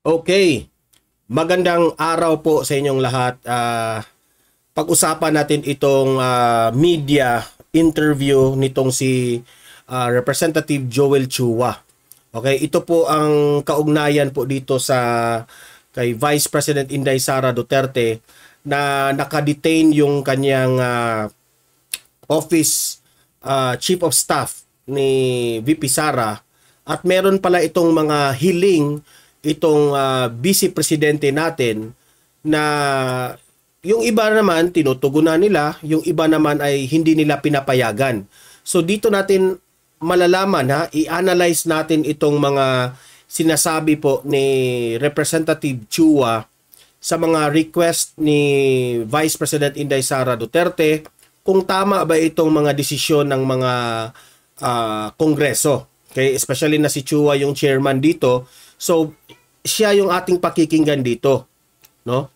Okay. Magandang araw po sa inyong lahat. Pag-usapan natin itong media interview nitong si Representative Joel Chua. Okay, ito po ang kaugnayan po dito sa kay Vice President Inday Sara Duterte na nakadetain yung kanyang office Chief of Staff ni VP Sara, at meron pala itong mga hiling itong Vice Presidente natin na yung iba naman tinutugunan nila, yung iba naman ay hindi nila pinapayagan. So dito natin malalaman, i-analyze natin itong mga sinasabi po ni Representative Chua sa mga request ni Vice President Inday Sara Duterte, kung tama ba itong mga desisyon ng mga Kongreso. Okay, especially na si Chua yung chairman dito. So siya yung ating pakikinggan dito, no?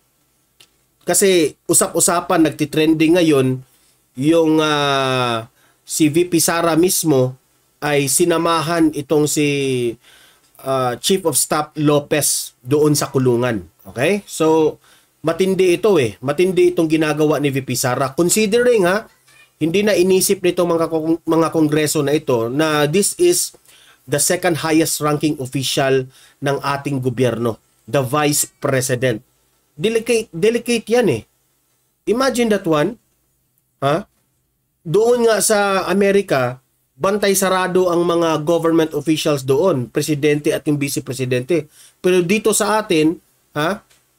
Kasi usap-usapan, nagtitrending ngayon yung si VP Sara mismo ay sinamahan itong si Chief of Staff Lopez doon sa kulungan. Okay? So matindi ito matindi itong ginagawa ni VP Sara, considering hindi na inisip nitong mga kongreso na ito na this is the second highest ranking official ng ating gobyerno, the Vice President. Delicate yan Imagine that one. Doon nga sa Amerika, bantay sarado ang mga government officials doon, presidente at yung vice presidente. Pero dito sa atin,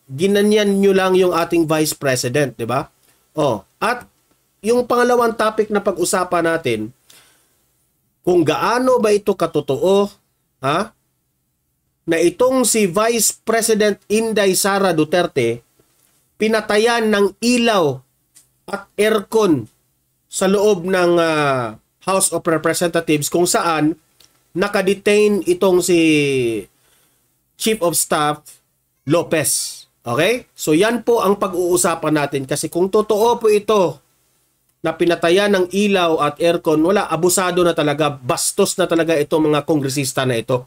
ginanyan nyo lang yung ating Vice President, di ba? At yung pangalawang topic na pag-usapan natin, kung gaano ba ito katotoo, na itong si Vice President Inday Sara Duterte pinatayan ng ilaw at aircon sa loob ng House of Representatives, kung saan nakadetain itong si Chief of Staff Lopez. Okay? So yan po ang pag-uusapan natin, kasi kung totoo po ito na pinatayan ng ilaw at aircon, wala, abusado na talaga, bastos na talaga itong mga kongresista na ito.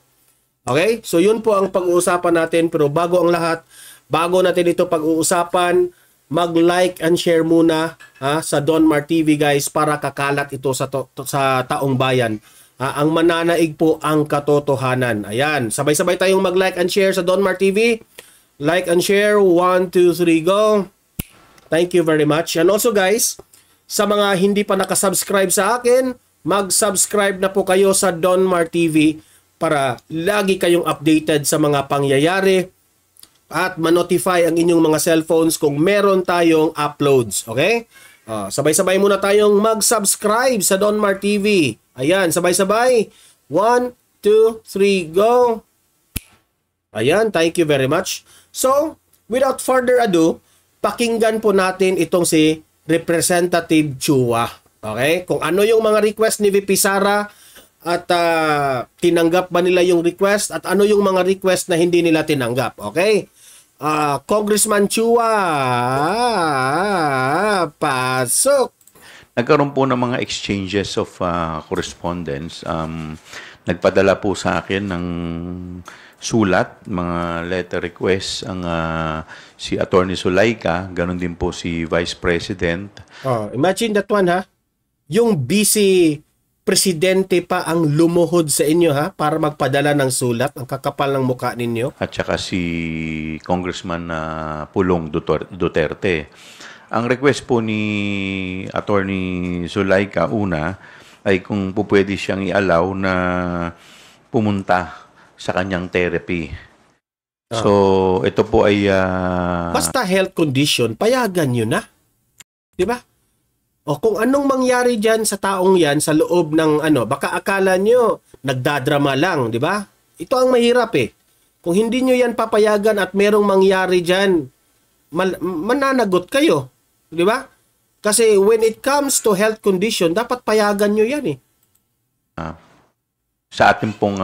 Okay? So yun po ang pag-uusapan natin. Pero bago ang lahat, bago natin ito pag-uusapan, mag-like and share muna sa Don Mar TV, guys, para kakalat ito sa taong bayan. Ang mananaig po ang katotohanan. Ayan, sabay-sabay tayong mag-like and share sa Don Mar TV. Like and share, 1, 2, 3, go! Thank you very much. And also, guys, sa mga hindi pa nakasubscribe sa akin, mag-subscribe na po kayo sa Don Mar TV para lagi kayong updated sa mga pangyayari at ma-notify ang inyong mga cellphones kung meron tayong uploads. Okay? Sabay-sabay muna tayong mag-subscribe sa Don Mar TV. Ayan, sabay-sabay. 1, 2, 3, go! Ayan, thank you very much. So, without further ado, pakinggan po natin itong si Representative Chua. Okay? Kung ano yung mga request ni VP Sara at tinanggap ba nila yung request at ano yung mga request na hindi nila tinanggap. Okay? Congressman Chua, pasok! Nagkaroon po ng mga exchanges of correspondence. Nagpadala po sa akin ng sulat, mga letter requests ang si Attorney Zulaika, ganun din po si Vice President. Imagine that one, yung Vice Presidente pa ang lumuhod sa inyo, para magpadala ng sulat, ang kakapal ng mukha ninyo. At saka si Congressman Pulong Duterte. Ang request po ni Attorney Zulaika, una, ay kung po pwede siyang i-allow na pumunta sa kanyang therapy. So, ito po ay basta health condition, payagan nyo na. Diba? O kung anong mangyari dyan sa taong yan sa loob ng baka akala nyo nagdadrama lang, di ba? Ito ang mahirap Kung hindi nyo yan papayagan at merong mangyari dyan, mananagot kayo. Di ba? Kasi when it comes to health condition, dapat payagan nyo yan sa ating pong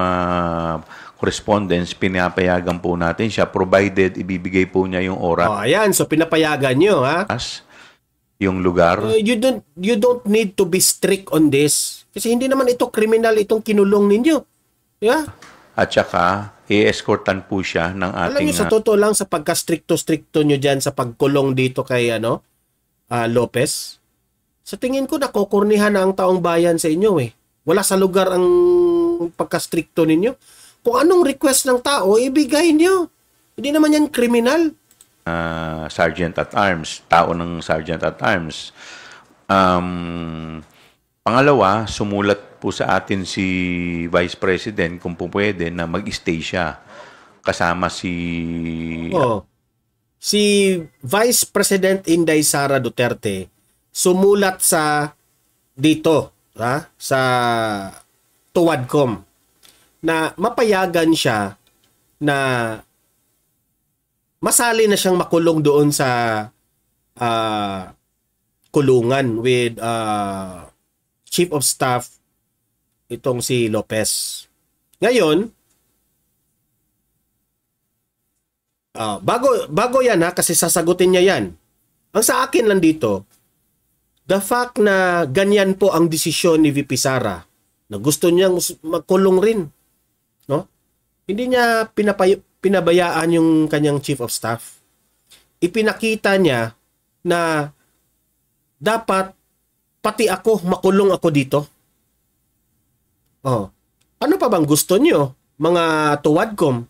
correspondence, pinapayagan po natin siya provided ibibigay po niya yung oras. Ayan, so pinapayagan nyo, yung lugar. You don't need to be strict on this. Kasi hindi naman ito criminal itong kinulong ninyo. Yeah? At saka, i-escortan po siya ng Alam ating niyo, sa totoo lang, sa pagka-stricto-stricto nyo dyan sa pagkulong dito kay Lopez, sa tingin ko nakokornihan na ang taong bayan sa inyo eh. Wala sa lugar ang pagka-stricto ninyo. Kung anong request ng tao, ibigay nyo. Hindi naman yan kriminal. Sergeant at Arms, tao ng Sergeant at Arms. Pangalawa, sumulat po sa atin si Vice President kung po pwede na mag-stay siya kasama si Si Vice President Inday Sara Duterte sumulat sa dito, sa Tuwadcom na mapayagan siya na masali na siyang makulong doon sa kulungan with Chief of Staff itong si Lopez. Ngayon, bago yan kasi sasagutin niya yan. Ang sa akin lang dito, the fact na ganyan po ang desisyon ni VP Sara na gusto niyang makulong rin, no? Hindi niya pinabayaan yung kanyang Chief of Staff. Ipinakita niya na dapat pati ako makulong ako dito. Ano pa bang gusto niyo, mga Tuwadcom?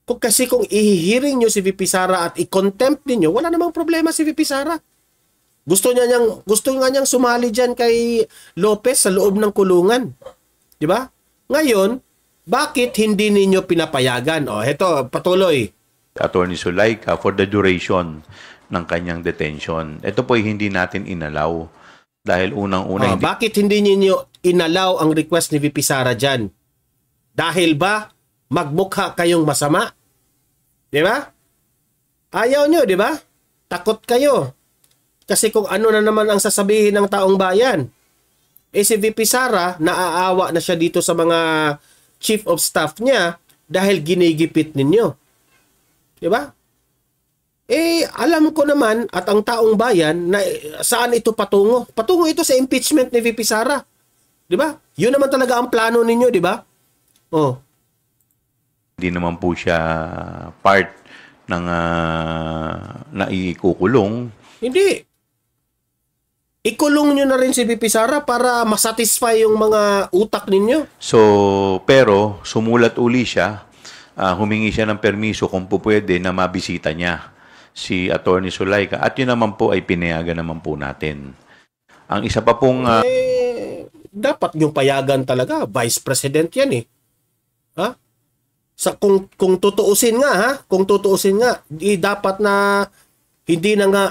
Kung ihihiring nyo si VP Sara at i-contempt ninyo, wala namang problema si VP Sara. Gusto nga niyang sumali diyan kay Lopez sa loob ng kulungan. 'Di ba? Ngayon, bakit hindi ninyo pinapayagan? Heto, patuloy. Attorney Zulaika for the duration ng kanyang detention. Ito po ay hindi natin inalaw dahil unang-una bakit hindi ninyo inalaw ang request ni VP Sara diyan? Dahil ba magmukha kayong masama? 'Di ba? Ayaw nyo, 'di ba? Takot kayo. Kasi kung ano na naman ang sasabihin ng taong bayan. Si VP Sara, naaawa na siya dito sa mga chief of staff niya dahil ginigipit ninyo. 'Di ba? Alam ko naman at ang taong bayan na saan ito patungo. Patungo ito sa impeachment ni VP Sara. 'Di ba? 'Yun naman talaga ang plano ninyo, 'di ba? Hindi naman po siya part ng naikukulong. Hindi. Ikulong nyo na rin si VP Sara para masatisfy yung mga utak ninyo. So, pero sumulat uli siya, humingi siya ng permiso kung po pwede na mabisita niya si Attorney Zulaika. At yun naman po ay pinayagan naman po natin. Ang isa pa pong... dapat yung payagan talaga. Vice President yan eh. Kung tutuusin nga, dapat na hindi na nga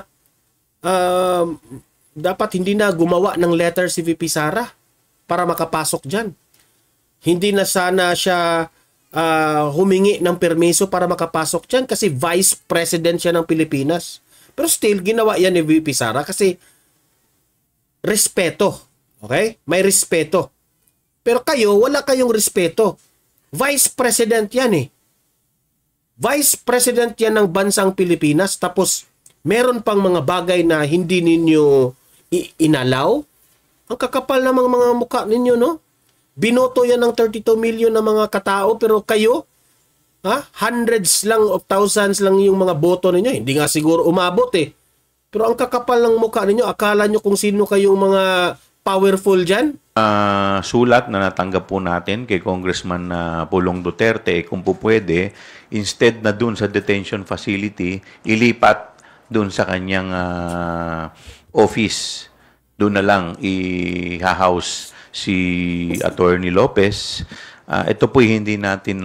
dapat hindi na gumawa ng letter si VP Sara para makapasok dyan. Hindi na sana siya humingi ng permiso para makapasok dyan kasi Vice President siya ng Pilipinas. Pero still, ginawa yan ni VP Sara kasi respeto. Okay? May respeto. Pero kayo, wala kayong respeto. Vice President yan eh. Vice President yan ng bansang Pilipinas tapos meron pang mga bagay na hindi ninyo inalaw. Ang kakapal namang mga mukha ninyo, no? Binoto yan ng 32 million na mga katao pero kayo, hundreds lang of thousands lang yung mga boto ninyo. Hindi nga siguro umabot eh. Pero ang kakapal ng mukha ninyo, akala nyo kung sino kayong mga powerful dyan? Sulat na natanggap po natin kay Congressman Pulong Duterte kung po pwede, instead na dun sa detention facility, ilipat dun sa kanyang office. Doon na lang i-house si Attorney Lopez. Ito po hindi natin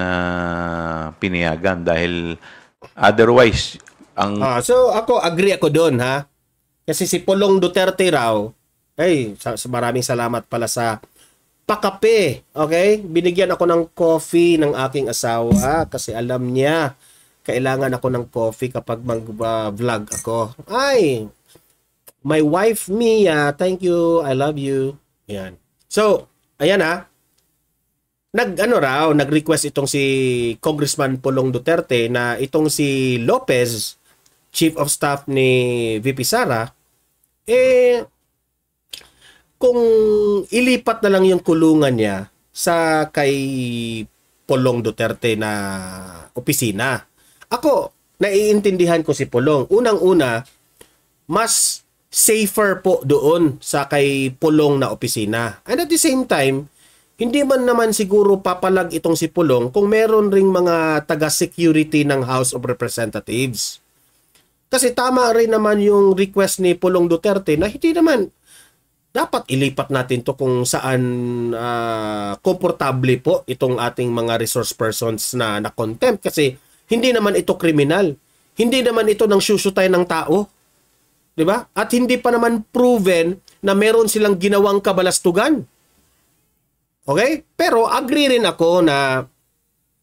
pinayagan dahil otherwise so ako agree ako doon kasi si Pulong Duterte raw maraming salamat pala sa pakape. Okay? Binigyan ako ng coffee ng aking asawa kasi alam niya kailangan ako ng coffee kapag mag-vlog ako. My wife Mia, thank you. I love you. Yan. So, ayan nag-request itong si Congressman Pulong Duterte na itong si Lopez, Chief of Staff ni VP Sara, kung ilipat na lang yung kulungan niya sa kay Pulong Duterte na opisina. Ako, naiintindihan ko si Pulong. Unang-una, mas safer po doon sa kay Pulong na opisina. And at the same time, hindi man naman siguro papalag itong si Pulong kung meron ring mga taga-security ng House of Representatives. Kasi tama rin naman yung request ni Pulong Duterte na hindi naman dapat ilipat natin to kung saan komportable po itong ating mga resource persons na contempt kasi hindi naman ito kriminal. Hindi naman ito nang syusutay ng tao. 'Di ba? At hindi pa naman proven na meron silang ginawang kabalastugan. Okay? Pero agree rin ako na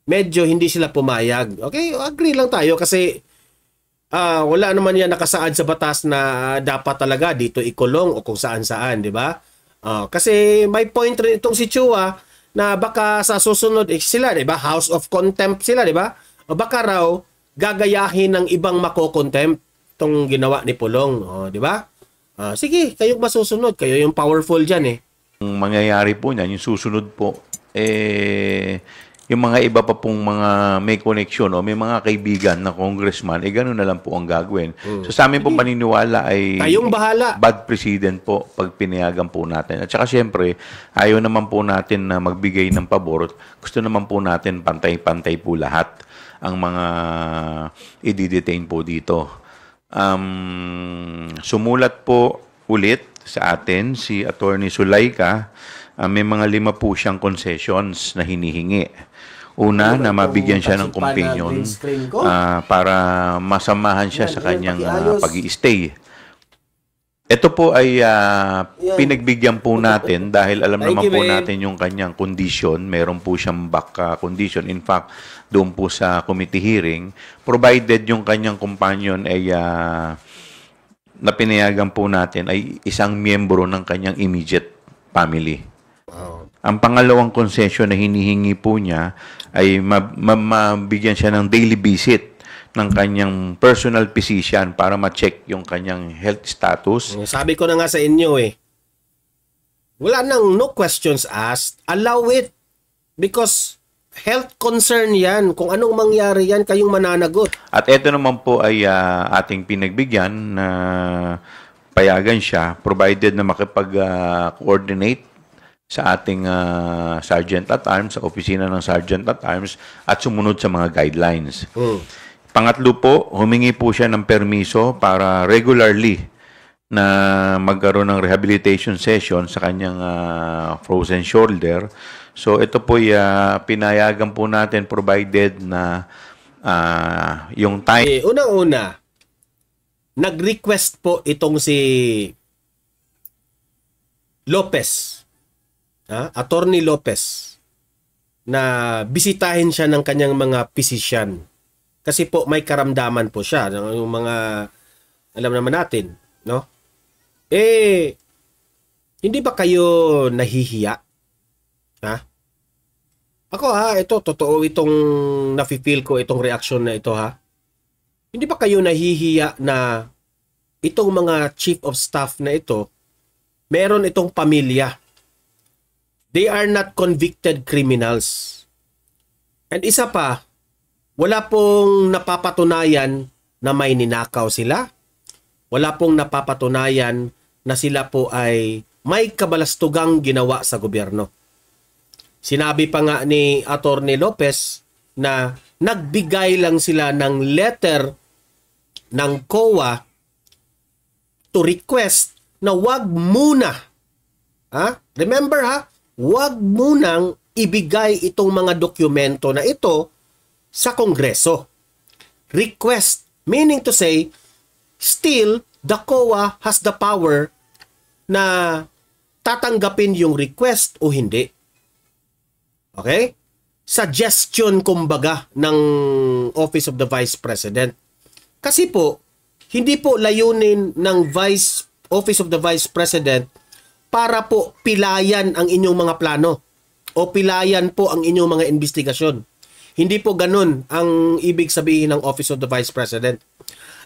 medyo hindi sila pumayag. Okay? Agree lang tayo kasi wala naman yan nakasaad sa batas na dapat talaga dito ikulong o kung saan-saan, di ba? Kasi may point rin itong si Chua na baka sa susunod sila, di ba? House of Contempt sila, di ba? O baka raw gagayahin ng ibang mako-contempt itong ginawa ni Pulong, di ba? Sige, kayong masusunod. Kayo yung powerful dyan eh. Ang mangyayari po niyan, yung susunod po, yung mga iba pa pong mga may connection o may mga kaibigan na congressman, gano'n na lang po ang gagawin. So sa amin po paniniwala ay kayong bahala. Bad precedent po pag pinayagan po natin. At saka siyempre, ayaw naman po natin na magbigay ng pabor. Gusto naman po natin pantay-pantay po lahat ang mga i-detain po dito. Sumulat po ulit sa atin si Attorney Zulaika, may mga 5 po siyang concessions na hinihingi. Una, na mabigyan siya ng companion para masamahan siya sa kanyang pag-i-stay. Ito po ay pinagbigyan po natin dahil alam naman po natin yung kanyang condition. Meron po siyang back condition. In fact, doon po sa committee hearing, provided yung kanyang companion ay na pinayagan po natin ay isang miyembro ng kanyang immediate family. Wow. Ang pangalawang concession na hinihingi po niya ay mabigyan siya ng daily visit ng kanyang personal physician para ma-check yung kanyang health status. Sabi ko na nga sa inyo wala nang no questions asked. Allow it because health concern yan. Kung anong mangyari yan, kayong mananagot. At ito naman po ay ating pinagbigyan na payagan siya provided na makipag-coordinate sa ating Sergeant at Arms, sa opisina ng Sergeant at Arms at sumunod sa mga guidelines. Pangatlo po, humingi po siya ng permiso para regularly na magkaroon ng rehabilitation session sa kanyang frozen shoulder. So ito po pinayagan po natin provided na yung time. Unang-una, nag-request po itong si Lopez, Attorney Lopez, na bisitahin siya ng kanyang mga physician. Kasi po may karamdaman po siya. Yung mga, alam naman natin, no? Hindi ba kayo nahihiya? Ako ito, totoo itong nafe-feel ko, itong reaksyon na ito Hindi ba kayo nahihiya na itong mga chief of staff na ito, meron itong pamilya. They are not convicted criminals. And isa pa, wala pong napapatunayan na may ninakaw sila. Wala pong napapatunayan na sila po ay may kabalastugang ginawa sa gobyerno. Sinabi pa nga ni Attorney Lopez na nagbigay lang sila ng letter ng COA to request na wag muna. Remember wag munang ibigay itong mga dokumento na ito sa Kongreso. Request, meaning to say, still, the COA has the power na tatanggapin yung request o hindi. Okay? Suggestion, kumbaga, ng Office of the Vice President. Kasi po, hindi po layunin ng Office of the Vice President para po pilayan ang inyong mga plano o pilayan po ang inyong mga investigasyon. Hindi po ganun ang ibig sabihin ng Office of the Vice President.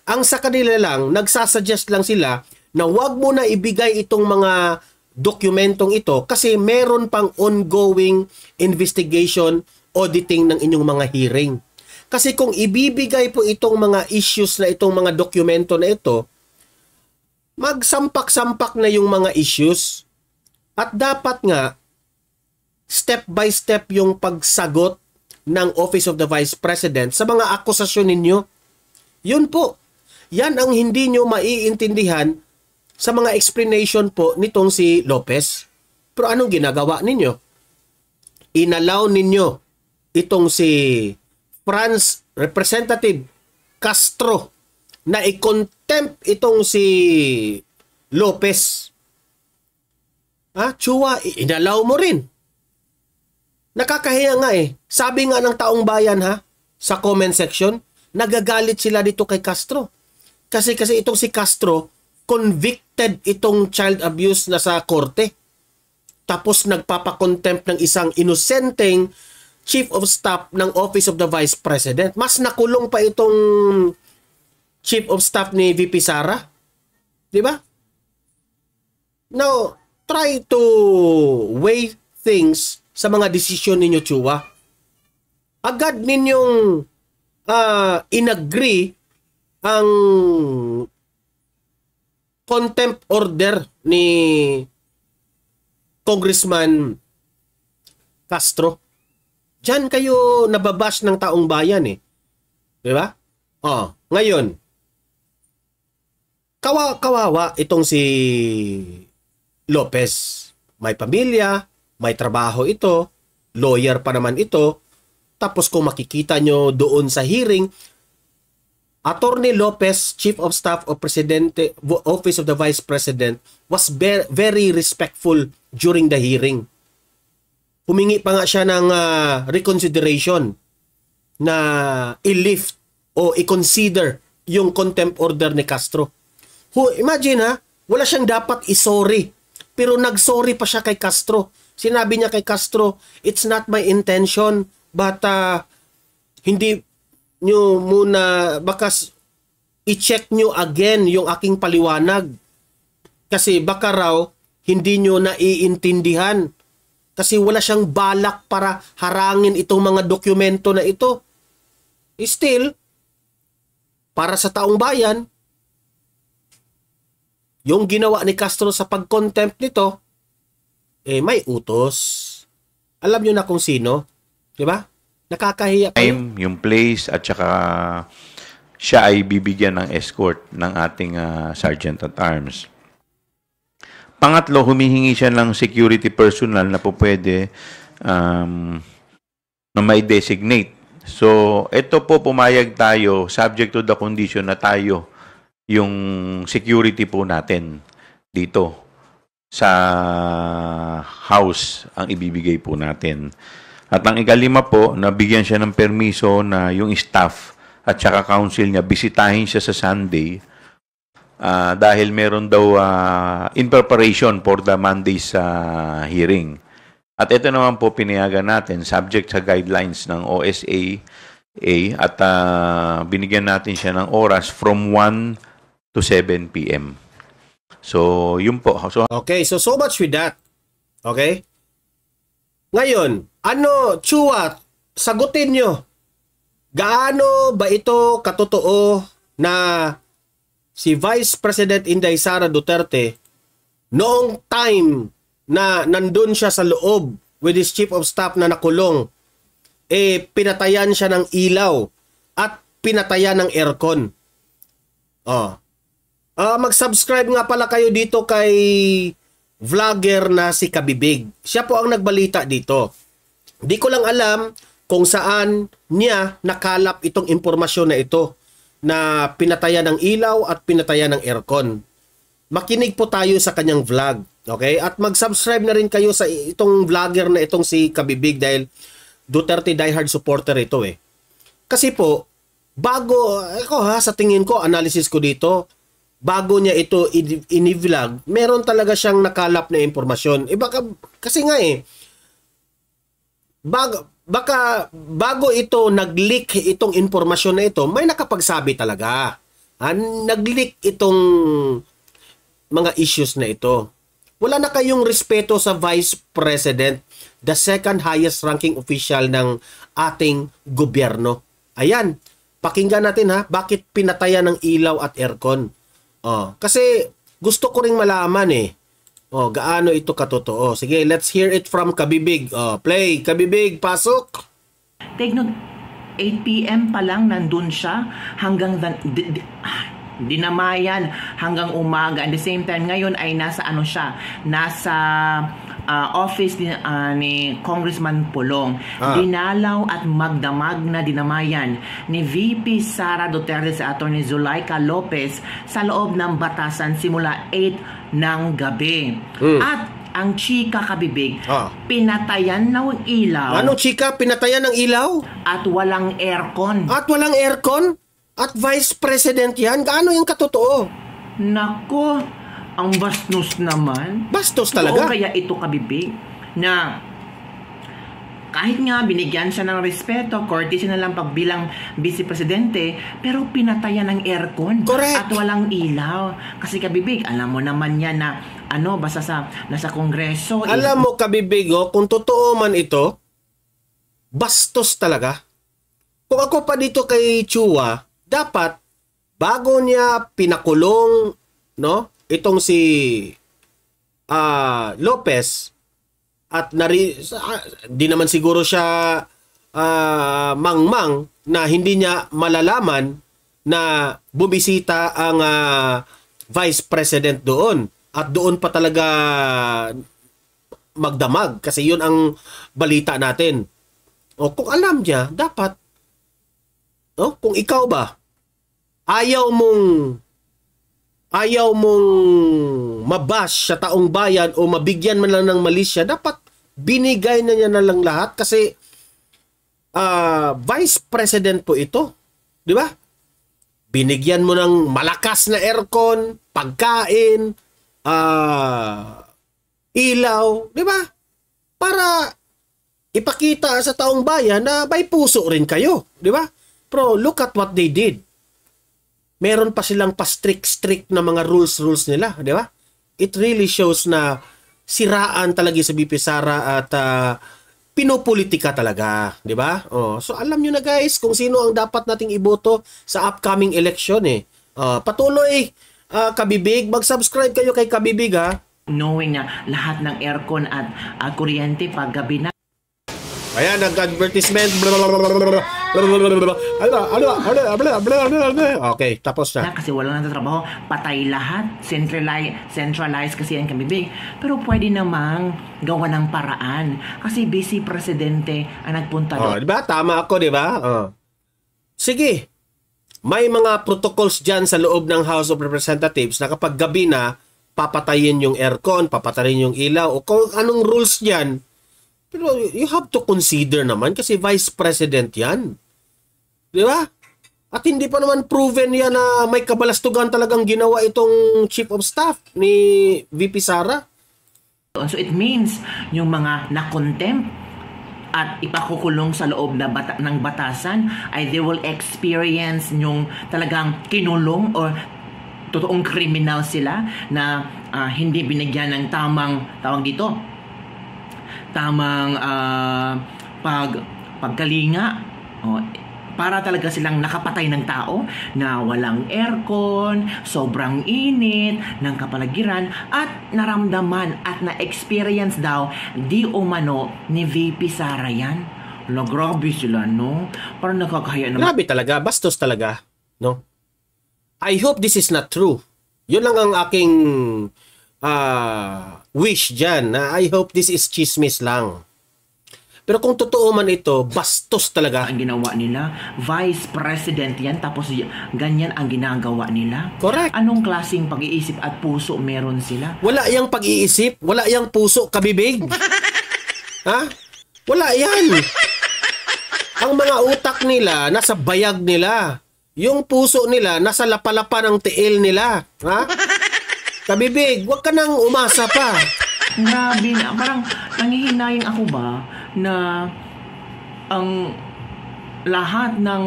Ang sa kanila lang, nagsasuggest lang sila na wag mo na ibigay itong mga dokumentong ito kasi meron pang ongoing investigation auditing ng inyong mga hearing. Kasi kung ibibigay po itong mga issues na itong mga dokumento na ito, magsampak-sampak na yung mga issues. At dapat nga, step by step yung pagsagot ng Office of the Vice President sa mga akusasyon ninyo. Yun po. Yan ang hindi nyo maiintindihan sa mga explanation po nitong si Lopez. Pero anong ginagawa ninyo? Inalaw ninyo itong si Representative Castro na i-contempt itong si Lopez. Chua, inalaw mo rin. Nakakahiya nga eh. Sabi nga ng taong bayan sa comment section, nagagalit sila dito kay Castro. Kasi itong si Castro, convicted itong child abuse na sa korte. Tapos nagpapakontempt ng isang inosenteng Chief of Staff ng Office of the Vice President. Mas nakulong pa itong Chief of Staff ni VP Sara. Di ba? Now, try to weigh things sa mga desisyon ninyo, Chua. Agad ninyong inagree ang contempt order ni Congressman Castro. Diyan kayo nababash ng taong bayan eh. Di ba? Ngayon, kawawa itong si Lopez. May pamilya, may trabaho ito, lawyer pa naman ito. Tapos kung makikita nyo doon sa hearing, Attorney Lopez, Chief of Staff of Presidente, Office of the Vice President, was very respectful during the hearing. Humingi pa nga siya ng reconsideration na i-lift o i-consider yung contempt order ni Castro. Imagine wala siyang dapat i-sorry. Pero nag-sorry pa siya kay Castro. Sinabi niya kay Castro, it's not my intention, but hindi nyo muna, baka i-check nyo again yung aking paliwanag. Kasi baka raw, hindi nyo naiintindihan. Kasi wala siyang balak para harangin itong mga dokumento na ito. Still, para sa taong bayan, yung ginawa ni Castro sa pag-contempt nito, may utos. Alam nyo na kung sino. Diba? Nakakahiya kayo. Yung place at saka siya ay bibigyan ng escort ng ating Sergeant at Arms. Pangatlo, humihingi siya ng security personnel na po pwede na may designate. So, ito po pumayag tayo subject to the condition na tayo yung security po natin dito sa house ang ibibigay po natin. At ang ikalima po, nabigyan siya ng permiso na yung staff at saka council niya bisitahin siya sa Sunday dahil meron daw in preparation for the Monday's hearing. At ito naman po pinayagan natin subject sa guidelines ng OSA at binigyan natin siya ng oras from 1 to 7 p.m. So, yun po. Okay, so much with that. Okay? Ngayon, Chua, sagutin nyo. Gaano ba ito katotoo na si Vice President Inday Sara Duterte noong time na nandun siya sa loob with his Chief of Staff na nakulong, pinatayan siya ng ilaw at pinatayan ng aircon. Mag-subscribe nga pala kayo dito kay vlogger na si Kabibig. Siya po ang nagbalita dito. Di ko lang alam kung saan niya nakalap itong impormasyon na ito na pinatayan ng ilaw at pinatayan ng aircon. Makinig po tayo sa kanyang vlog. Okay? At mag-subscribe na rin kayo sa itong vlogger na itong si Kabibig dahil Duterte diehard supporter ito eh. Kasi po, bago, sa tingin ko, analysis ko dito, bago niya ito ini-vlog, meron talaga siyang nakalap na impormasyon. Kasi nga baka bago ito nag-leak itong impormasyon na ito, may nakapagsabi talaga. Nag-leak itong mga issues na ito. Wala na kayong respeto sa Vice President, the second highest ranking official ng ating gobyerno. Ayan, pakinggan natin ha, bakit pinatayan ng ilaw at aircon. Kasi gusto ko ring malaman gaano ito katotoo. Sige, let's hear it from Kabibig. Play, Kabibig, pasok. Take note, 8 p.m. pa lang nandun siya hanggang dinamayan hanggang umaga. At the same time, ngayon ay nasa nasa office ni Congressman Pulong. Dinalaw at magdamag na dinamayan ni VP Sara Duterte sa Atty. Zulaika Lopez sa loob ng batasan simula 8 ng gabi. At ang chika, Kabibig, pinatayan ng ilaw. Anong chika? Pinatayan ng ilaw? At walang aircon. At walang aircon? At Vice President yan? Gaano yung katotoo? Nako, ang bastos naman. Bastos talaga? Oo, kaya ito, Kabibig, na kahit nga binigyan siya ng respeto, courtesy na lang pagbilang Vice Presidente, pero pinatayan ng aircon. Correct. At walang ilaw. Kasi, Kabibig, alam mo naman yan na basta nasa Kongreso. Alam mo, Kabibig, kung totoo man ito, bastos talaga. Kung ako pa dito kay Chua, dapat, bago niya pinakulong, itong si Lopez, at di naman siguro siya mangmang na hindi niya malalaman na bumisita ang Vice President doon. At doon pa talaga magdamag kasi yun ang balita natin. Kung alam niya, dapat kung ikaw ba ayaw mong mabash sa taong bayan o mabigyan man lang ng malisya, dapat binigay na niya na lang lahat kasi Vice President po ito. Di ba? Binigyan mo ng malakas na aircon, pagkain, ilaw, di ba? Para ipakita sa taong bayan na may puso rin kayo, di ba? Pero look at what they did. Meron pa silang pa-strict na mga rules nila, di ba? It really shows na siraan talaga sa BP Sara at pinopolitika talaga, di ba? So alam nyo na guys kung sino ang dapat nating iboto sa upcoming election patuloy Kabibig, mag-subscribe kayo kay Kabibig ha. Knowing na lahat ng aircon at kuryente pag gabi na. Ayan, nag-advertisement. Okay, tapos na. Kasi wala nang trabaho, patay lahat, centralized kasi yan, Kabibig. Pero pwede namang gawa ng paraan kasi Vice Presidente ang nagpunta doon. Di ba? Tama ako, di ba? Sige. May mga protocols dyan sa loob ng House of Representatives na kapag gabi na, papatayin yung aircon, papatayin yung ilaw, o kung anong rules dyan. Pero you have to consider naman kasi Vice President yan. Di ba? At hindi pa naman proven yan na may kabalastugan talagang ginawa itong Chief of Staff ni VP Sara. So it means yung mga na-contempt at ipakukulong sa loob ng batasan ay they will experience yung talagang kinulong or totoong kriminal sila na hindi binigyan ng tamang pagkalinga para talaga silang nakapatay ng tao na walang aircon, sobrang init ng kapaligiran at naramdaman at na-experience daw di umano ni VP Sara yan. Grabe sila, no? Parang nakakahaya naman. Grabe talaga, bastos talaga, no? I hope this is not true. Yun lang ang aking wish dyan. I hope this is chismis lang. Pero kung totoo man ito, bastos talaga. Ang ginawa nila, Vice President yan, tapos ganyan ang ginagawa nila. Correct. Anong klaseng pag-iisip at puso meron sila? Wala yang pag-iisip, wala yang puso, Kabibig. Ha? Wala yan. Ang mga utak nila, nasa bayag nila. Yung puso nila, nasa lapalapa ng tiil nila. Ha? Kabibig, wag ka nang umasa pa. Grabe na, parang nangihinayang ako ba na ang lahat ng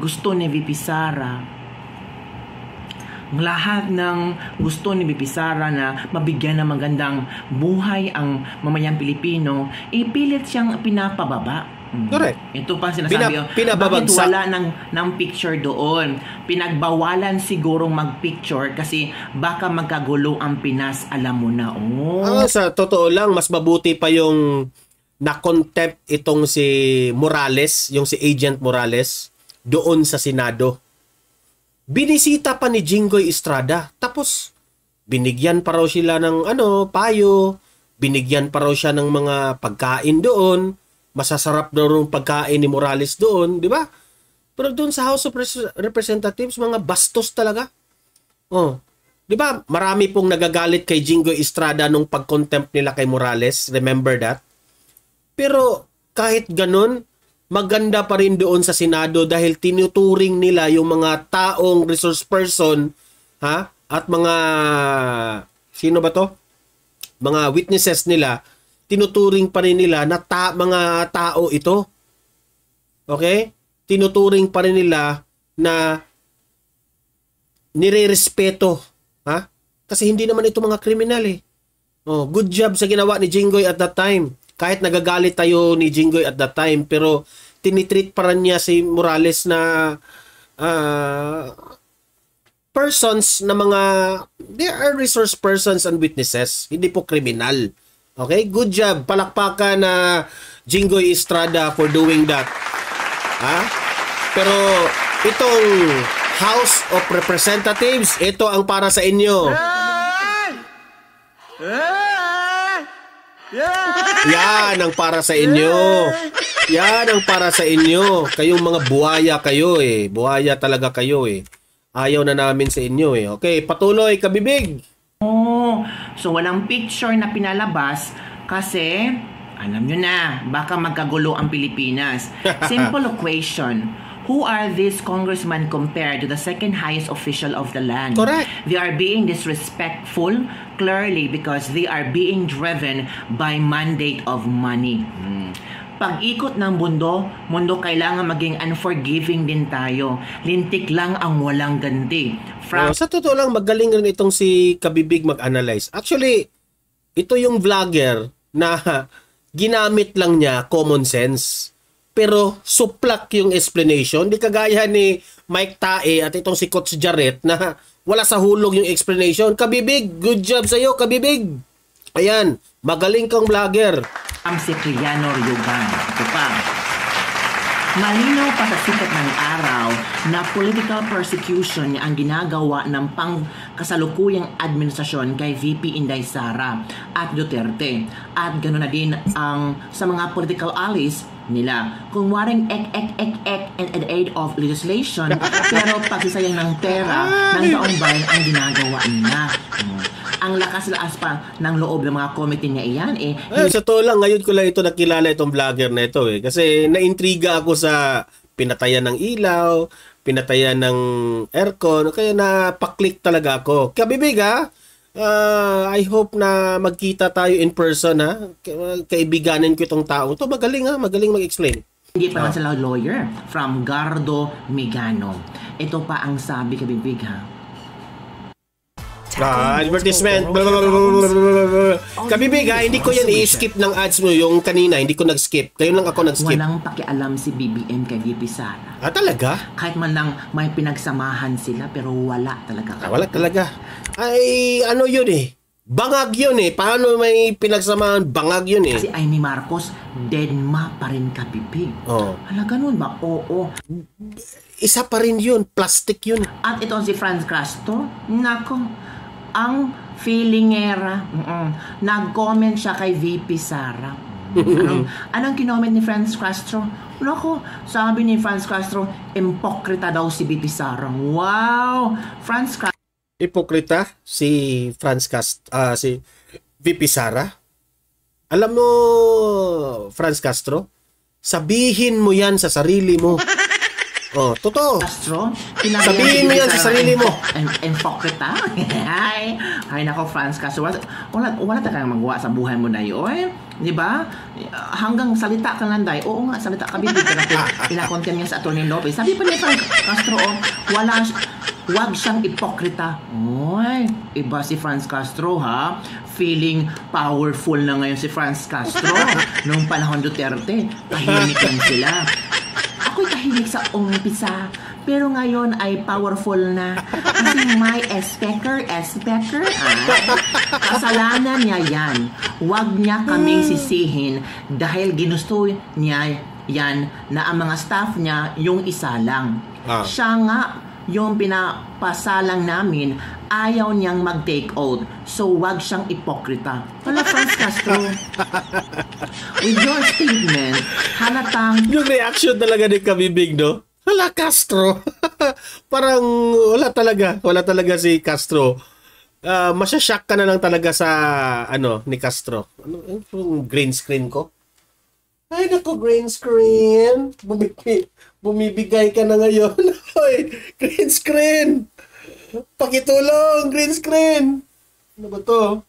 gusto ni VP Sara, lahat ng gusto ni VP Sara na mabigyan ng magandang buhay ang mamayang Pilipino, ipilit siyang pinapababa. Correct. Ito pa sinasabi. Pinababagsak. Bakit wala ng picture doon? Pinagbawalan sigurong mag-picture kasi baka magkagulo ang Pinas. Alam mo na. Sa totoo lang, mas mabuti pa yung na-contempt itong si Morales, yung si Agent Morales, doon sa Senado. Binisita pa ni Jinggoy Estrada. Tapos, binigyan pa raw sila ng payo. Binigyan pa raw siya ng mga pagkain doon. Masasarap daw yung pagkain ni Morales doon, di ba? Pero doon sa House of Representatives, mga bastos talaga. Di ba? Marami pong nagagalit kay Jinggoy Estrada nung pag-contempt nila kay Morales. Remember that? Pero kahit ganun, maganda pa rin doon sa Senado dahil tinuturing nila yung mga taong resource person, at mga sino ba to? Mga witnesses nila, tinuturing pa rin nila na mga tao ito. Okay? Tinuturing pa rin nila na nirerespeto, Kasi hindi naman ito mga kriminal eh. Good job sa ginawa ni Jinggoy at that time. Kahit nagagalit tayo ni Jinggoy at that time, pero tinitreat pa rin niya si Morales na persons na mga, they are resource persons and witnesses, hindi po kriminal. Okay? Good job. Palakpakan na Jinggoy Estrada for doing that. Pero itong House of Representatives, ito ang para sa inyo. Yan ang para sa inyo. Yan ang para sa inyo. Kayong mga buhaya kayo eh. Buhaya talaga kayo eh. Ayaw na namin sa inyo eh. Okay, patuloy, Kabibig. So walang picture na pinalabas kasi alam nyo na, baka magkagulo ang Pilipinas. Simple equation. Who are these congressmen compared to the second highest official of the land? Correct. They are being disrespectful clearly because they are being driven by mandate of money. Pag-ikot ng mundo kailangan maging unforgiving din tayo. Lintik lang ang walang ganti. Sa totoo lang, magaling rin itong si Kabibig mag-analyze. Actually, ito yung vlogger na ginamit lang niya common sense. Pero suplak yung explanation. Di kagaya ni Mike Tae at itong si Coach Jarrett na wala sa hulog yung explanation. Kabibig, good job sa'yo, Kabibig. Ayan, magaling kang vlogger. Ang si Criano Ryugan. Ito pa. Malinaw pa sa sikat ng araw na political persecution ang ginagawa ng pangkasalukuyang administrasyon kay VP Inday Sara at Duterte. At ganoon na din ang sa mga political allies nila. Kung waring ek and aid of legislation, pero pagsisayang ng pera ng taong bayan ang ginagawa nila. Ang lakas-lakas pa ng loob ng mga committee niya iyan eh. Sa totoo lang, ngayon ko lang ito nakilala itong vlogger na ito eh. Kasi naintriga ako sa pinatayan ng ilaw, pinatayan ng aircon, kaya napaklik talaga ako. Kabibig I hope na magkita tayo in person Kaibiganin ko itong tao. Ito magaling magaling mag-explain. Hindi pa sila lawyer from Gardo Migano. Ito pa ang sabi Kabibig Advertisement. Kabibig hindi ko yan i-skip ng ads mo. Yung kanina, hindi ko nag-skip. Kayo lang ako nag-skip. Walang pakialam si BBM kay VP Sara. Talaga? Kahit man lang may pinagsamahan sila, pero wala talaga. Wala talaga. Ay, ano yun eh. Bangag yun eh. Paano may pinagsamahan? Bangag yun eh. Kasi Amy Marcos, deadma pa rin Kabibig. Hala, ganun ba? Oo. Isa pa rin yun. Plastic yun. At ito si Franz Castro. Nako, ang feelingera. Nag-comment siya kay VP Sara. Anong kinoment ni Franz Castro? Nako, sabi ni Franz Castro, impokrita daw si VP Sara. Wow! Franz Castro. Ipokrita si Franz Castro, si VP Sara. Alam mo, Franz Castro, sabihin mo yan sa sarili mo. Totoo. Castro, sabihin mo yan sa sarili mo. Impokrita? Ay nako, Franz Castro. Wala talagang magawa sa buhay mo na yun. Di ba? Hanggang salita ka lang, day. Oo nga, salita ka, bibig ka na. Pinakontent niya sa Atty. Lopez. Sabi pa niya, Franz Castro, Huwag siyang ipokrita. Oy, iba si Franz Castro ha. Feeling powerful na ngayon si Franz Castro. Noong panahon Duterte, tahimik lang sila. Ako'y tahimik sa umpisa. Pero ngayon ay powerful na. Kasi may speaker. Kasalanan niya yan. Huwag niya kaming sisihin dahil ginusto niya yan na ang mga staff niya yung isa lang. Siya nga yung pinapasalang namin, ayaw niyang mag-take oath. So, wag siyang ipokrita. Wala, Franz Castro. With your statement, halatang... Yung reaction talaga ni Kabibig, no? Hala, Castro. Parang wala talaga si Castro. Masyashock ka na lang talaga sa, ni Castro. Yung green screen ko? Ay, naku, green screen. Bumibigay ka na ngayon. Hoy, green screen. Pakitulong, green screen. Ano ba to?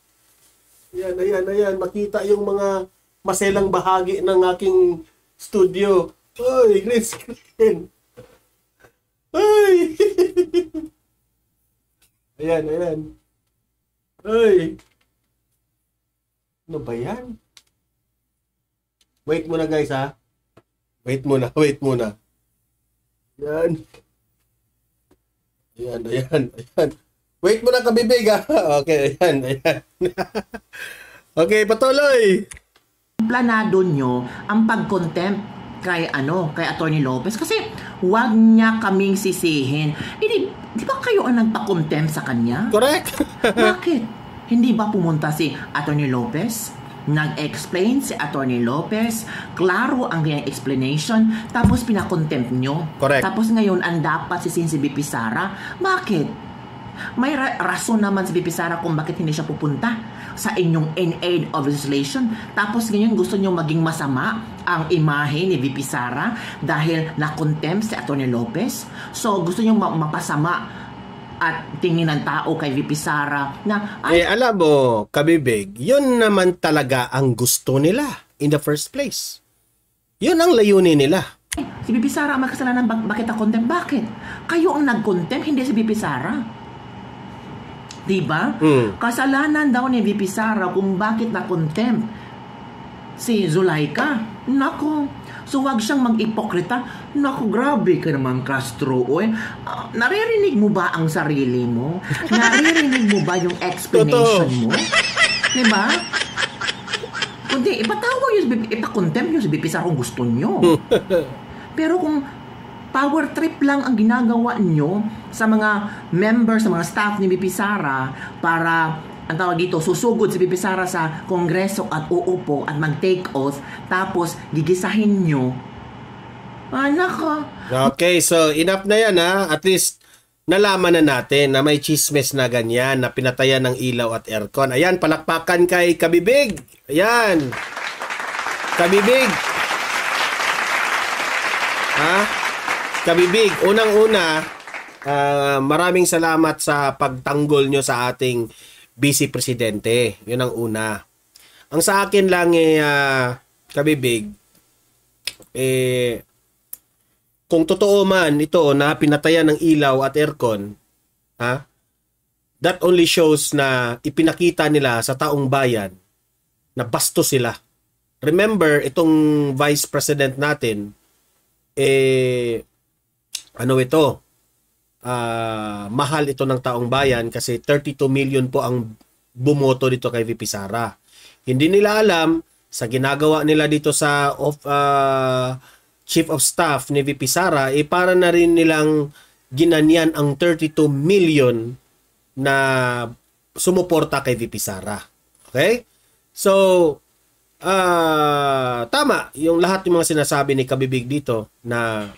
Ayan. Makita yung mga maselang bahagi ng aking studio. Hoy, green screen. Hoy. Ayan. Hoy. Ano ba yan? Wait muna guys ha. Wait muna. Yan. Wait muna Kabibig ha. Okay, ayan. Okay, patuloy. Planado nyo ang pag-contempt kay Atty. Lopez kasi wag niya kaming sisihin. Di ba kayo ang nagpa-contempt sa kanya? Correct. Bakit? Hindi ba pumunta si Atty. Lopez? Nag-explain si Atty. Lopez, klaro ang kanyang explanation, tapos pinakontempt nyo. Correct. Tapos ngayon, ang dapat sisihin si BP Sara. Bakit? May rason naman si BP Sara kung bakit hindi siya pupunta sa inyong in aid of legislation. Tapos ngayon, gusto nyo maging masama ang imahe ni BP Sara dahil na-contempt si Atty. Lopez. So, gusto nyo mapasama at tingin ng tao kay VP Sara na alam mo, Kabibig, yun naman talaga ang gusto nila in the first place. Yun ang layunin nila. Si VP Sara ang makasalanan, bakit na-contempt? Bakit? Kayo ang nag-contempt, hindi si VP Sara. Diba? Kasalanan daw ni VP Sara kung bakit na-contempt si Zulaika. Nako, so wag siyang mag-ipokrita. Naku, grabe ka naman, Castro. Naririnig mo ba ang sarili mo? Naririnig mo ba yung explanation mo? Diba? Kundi, ipa-contempt nyo si BP Sara kung gusto nyo. Pero kung power trip lang ang ginagawa nyo sa mga members, sa mga staff ni BP Sara para ang tawag dito, susugod si BP Sara sa Kongreso at uupo at mag-take oath, tapos gigisahin nyo. Nako. Okay, so enough na yan ha. At least nalaman na natin na may chismes na ganyan, na pinatayan ng ilaw at aircon. Ayan, palakpakan kay Kabibig. Ayan. Kabibig. Kabibig, unang-una, maraming salamat sa pagtanggol nyo sa ating Vice Presidente. Yun ang una. Ang sa akin lang Kabibig, kung totoo man ito na pinatayan ng ilaw at aircon, that only shows na ipinakita nila sa taong bayan na bastos sila. Remember, itong Vice President natin, mahal ito ng taong bayan kasi 32 million po ang bumoto dito kay VP Sara. Hindi nila alam sa ginagawa nila dito sa Chief of Staff ni VP Sara, para na rin nilang ginanyan ang 32 million na sumuporta kay VP Sara. Okay? So, tama yung lahat ng mga sinasabi ni Kabibig dito na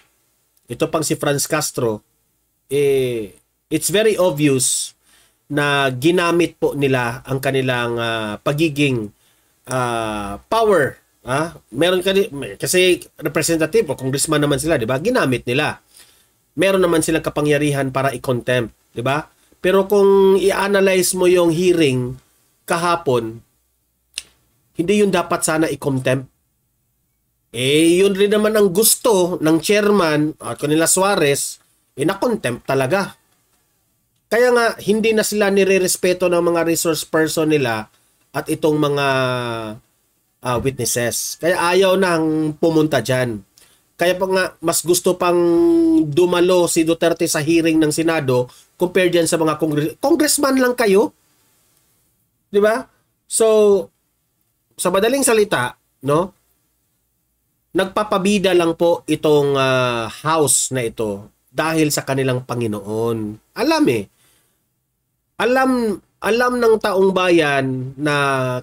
ito pang si Franz Castro, it's very obvious na ginamit po nila ang kanilang pagiging power. Meron kasi representative o congressman naman sila, 'di ba? Ginamit nila. Meron naman silang kapangyarihan para i-contempt, 'di ba? Pero kung i-analyze mo yung hearing kahapon, hindi yun dapat sana i-contempt. Yun rin naman ang gusto ng chairman at kanila Suarez, na-contempt talaga. Kaya nga, hindi na sila nire-respeto ng mga resource person nila at itong mga witnesses. Kaya ayaw nang pumunta dyan. Kaya pa nga, mas gusto pang dumalo si Duterte sa hearing ng Senado compare dyan sa mga congressman lang kayo. Di ba? So, sa madaling salita, no? Nagpapabida lang po itong house na ito dahil sa kanilang Panginoon. Alam ng taong bayan na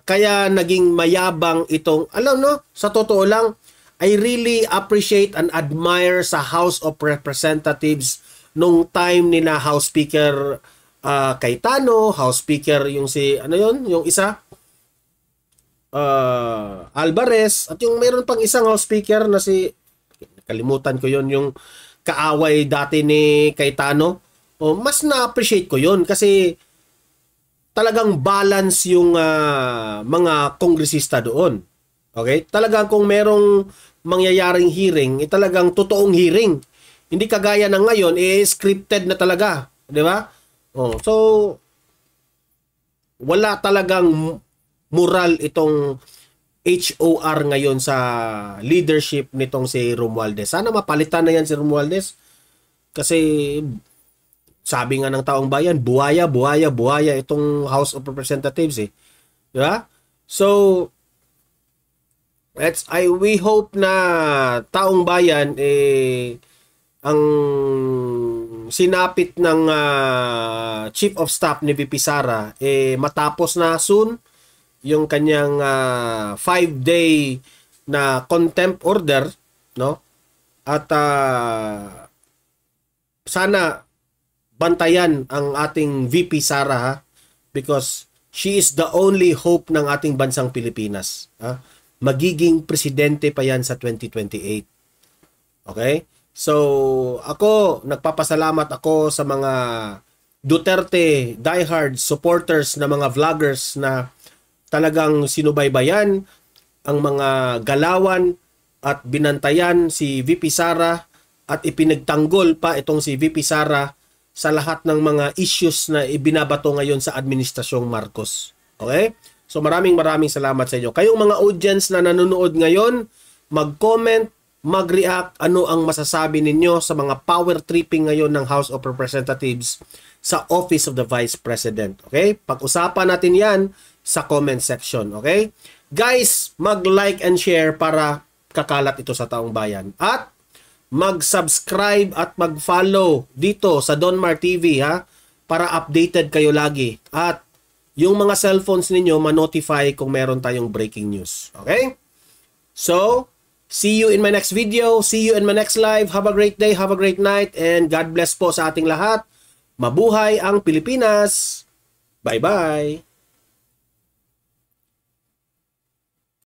kaya naging mayabang itong, sa totoo lang, I really appreciate and admire sa House of Representatives nung time nila House Speaker Cayetano, House Speaker yung yung isa, Alvarez, at yung mayroon pang isang House Speaker na kalimutan ko yon, yung kaaway dati ni Cayetano. Mas na-appreciate ko yon kasi talagang balance yung mga kongresista doon. Okay? Talagang kung merong mangyayaring hearing, talagang totoong hearing. Hindi kagaya ng ngayon, scripted na talaga. Di ba? So, wala talagang moral itong HOR ngayon sa leadership nitong si Romualdez. Sana mapalitan na yan si Romualdez. Kasi sabi nga ng taong bayan, buhaya itong House of Representatives eh. Di ba? So, we hope na taong bayan ang sinapit ng Chief of Staff ni VP Sara matapos na soon yung kanyang 5-day na contempt order, no? At sana bantayan ang ating VP Sara, ha? Because she is the only hope ng ating bansang Pilipinas, ha? Magiging presidente pa yan sa 2028. Okay? So, nagpapasalamat ako sa mga Duterte diehard supporters na mga vloggers na talagang sinubaybayan ang mga galawan at binantayan si VP Sara at ipinagtanggol pa itong si VP Sara sa lahat ng mga issues na ibinabato ngayon sa Administrasyong Marcos. Okay? So maraming salamat sa inyo. Kayong mga audience na nanonood ngayon, mag-comment, mag-react, ano ang masasabi ninyo sa mga power tripping ngayon ng House of Representatives sa Office of the Vice President. Okay? Pag-usapan natin yan sa comment section. Okay? Guys, mag-like and share para kakalat ito sa taong bayan. At mag-subscribe at mag-follow dito sa Donmar TV, ha, para updated kayo lagi. At yung mga cellphones ninyo ma-notify kung meron tayong breaking news. Okay? So, see you in my next video. See you in my next live. Have a great day. Have a great night. And God bless po sa ating lahat. Mabuhay ang Pilipinas. Bye-bye.